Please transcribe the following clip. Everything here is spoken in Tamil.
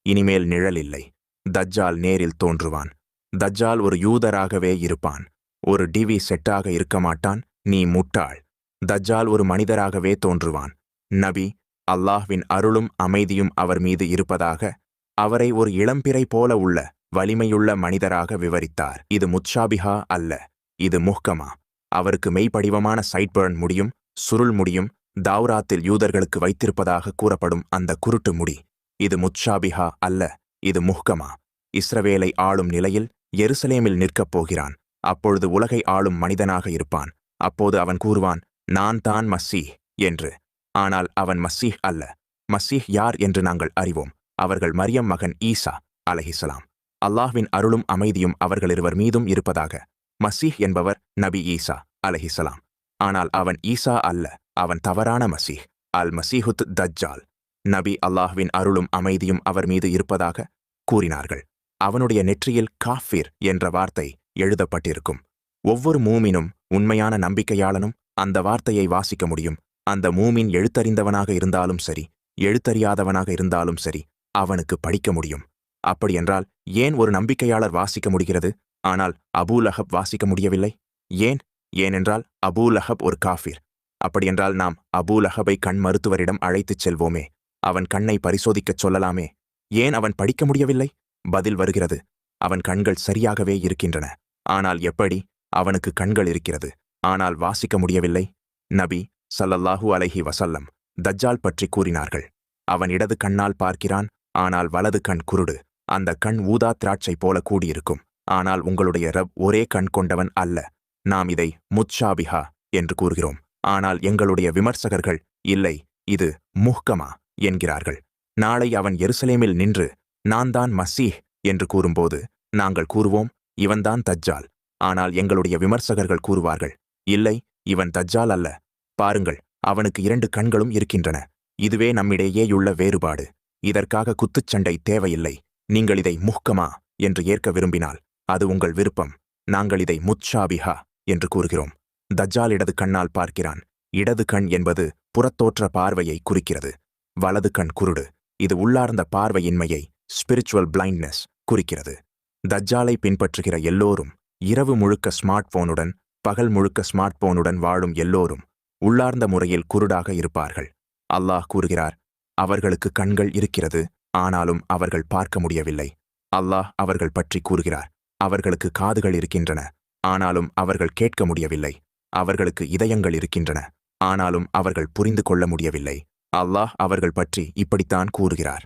இனிமேல் நிழல் இல்லை. தஜ்ஜால் நேரில் தோன்றுவான். தஜ்ஜால் ஒரு யூதராகவே இருப்பான். ஒரு டிவி செட்டாக இருக்க மாட்டான். நீ முட்டாள். தஜ்ஜால் ஒரு மனிதராகவே தோன்றுவான். நபி, அல்லாஹ்வின் அருளும் அமைதியும் அவர் மீது இருப்பதாக, அவரை ஒரு இளம்பிறை போல உள்ள வலிமையுள்ள மனிதராக விவரித்தார். இது முத்ஷாபிஹா அல்ல, இது முஹ்கமா. அவருக்கு மெய்படிவமான சைட்பர்ன் முடியும், சுருள் முடியும், தாவ்ராத்தில் யூதர்களுக்கு வைத்திருப்பதாக கூறப்படும் அந்த குருட்டு முடி. இது முத்ஷாபிஹா அல்ல, இது முஹ்கமா. இஸ்ரவேலை ஆளும் நிலையில் எருசலேமில் நிற்கப் போகிறான். அப்பொழுது உலகை ஆளும் மனிதனாக இருப்பான். அப்போது அவன் கூறுவான், நான் தான் மஸ்ஸீஹ் என்று. ஆனால் அவன் மஸ்ஸீஹ் அல்ல. மஸ்ஸீஹ் யார் என்று நாங்கள் அறிவோம். அவர்கள் மரியம் மகன் ஈசா அலைஹிஸ்ஸலாம். அல்லாஹ்வின் அருளும் அமைதியும் அவர்களிருவர் மீதும் இருப்பதாக. மஸ்ஸீஹ் என்பவர் நபி ஈசா அலைஹிஸ்ஸலாம். ஆனால் அவன் ஈசா அல்ல, அவன் தவறான மஸீஹ், அல் மஸீஹுத் தஜ்ஜால். நபி அல்லாஹ்வின் அருளும் அமைதியும் அவர் மீது இருப்பதாக கூறினார்கள். அவனுடைய நெற்றியில் காஃபிர் என்ற வார்த்தை எழுதப்பட்டிருக்கும். ஒவ்வொரு மூமினும், உண்மையான நம்பிக்கையாளனும் அந்த வார்த்தையை வாசிக்க முடியும். அந்த மூமின் எழுத்தறிந்தவனாக இருந்தாலும் சரி, எழுத்தறியாதவனாக இருந்தாலும் சரி, அவனுக்கு படிக்க முடியும். அப்படியென்றால் ஏன் ஒரு நம்பிக்கையாளர் வாசிக்க முடிகிறது, ஆனால் அபூ லஹப் வாசிக்க முடியவில்லை? ஏன்? ஏனென்றால் அபூ லஹப் ஒரு காஃபிர். அப்படியென்றால் நாம் அபூ லஹபை கண் மருத்துவரிடம் அழைத்துச் செல்வோமே, அவன் கண்ணை பரிசோதிக்கச் சொல்லலாமே. ஏன் அவன் படிக்க முடியவில்லை? பதில் வருகிறது, அவன் கண்கள் சரியாகவே இருக்கின்றன. ஆனால் எப்படி? அவனுக்கு கண்கள் இருக்கிறது, ஆனால் வாசிக்க முடியவில்லை. நபி ஸல்லல்லாஹு அலைஹி வஸல்லம் தஜ்ஜால் பற்றி கூறினார்கள். அவன் இடது கண்ணால் பார்க்கிறான், ஆனால் வலது கண் குருடு. அந்த கண் ஊதா திராட்சை போல கூடியிருக்கும். ஆனால் உங்களுடைய ரப் ஒரே கண் கொண்டவன் அல்ல. நாம் இதை முத்ஷாபிஹா என்று கூறுகிறோம். ஆனால் எங்களுடைய விமர்சகர்கள் இல்லை, இது முஹ்கமா என்கிறார்கள். நாளை அவன் எருசலேமில் நின்று நான் தான் மஸீஹ் என்று கூறும்போது நாங்கள் கூறுவோம், இவன்தான் தஜ்ஜால். ஆனால் எங்களுடைய விமர்சகர்கள் கூறுவார்கள், இல்லை, இவன் தஜ்ஜால் அல்ல. பாருங்கள், அவனுக்கு 2 கண்களும் இருக்கின்றன. இதுவே நம்மிடையேயுள்ள வேறுபாடு. இதற்காக குத்துச்சண்டை தேவையில்லை. நீங்கள் இதை முஹ்கமா என்று ஏற்க விரும்பினால் அது உங்கள் விருப்பம். நாங்கள் இதை முத்ஷாபிஹா என்று கூறுகிறோம். தஜ்ஜால் இடது கண்ணால் பார்க்கிறான். இடது கண் என்பது புறத்தோற்ற பார்வையை குறிக்கிறது. வலது கண் குருடு. இது உள்ளார்ந்த பார்வையின்மையை, ஸ்பிரிச்சுவல் பிளைண்ட்னஸ் குறிக்கிறது. தஜ்ஜாலை பின்பற்றுகிற எல்லோரும், இரவு முழுக்க ஸ்மார்ட் போனுடன், பகல் முழுக்க ஸ்மார்ட் போனுடன் வாழும் எல்லோரும் உள்ளார்ந்த முறையில் குருடாக இருப்பார்கள். அல்லாஹ் கூறுகிறார், அவர்களுக்கு கண்கள் இருக்கிறது, ஆனாலும் அவர்கள் பார்க்க முடியவில்லை. அல்லாஹ் அவர்கள் பற்றி கூறுகிறார், அவர்களுக்கு காதுகள் இருக்கின்றன, ஆனாலும் அவர்கள் கேட்க முடியவில்லை. அவர்களுக்கு இதயங்கள் இருக்கின்றன, ஆனாலும் அவர்கள் புரிந்து கொள்ள முடியவில்லை. அல்லாஹ் அவர்கள் பற்றி இப்படித்தான் கூறுகிறார்.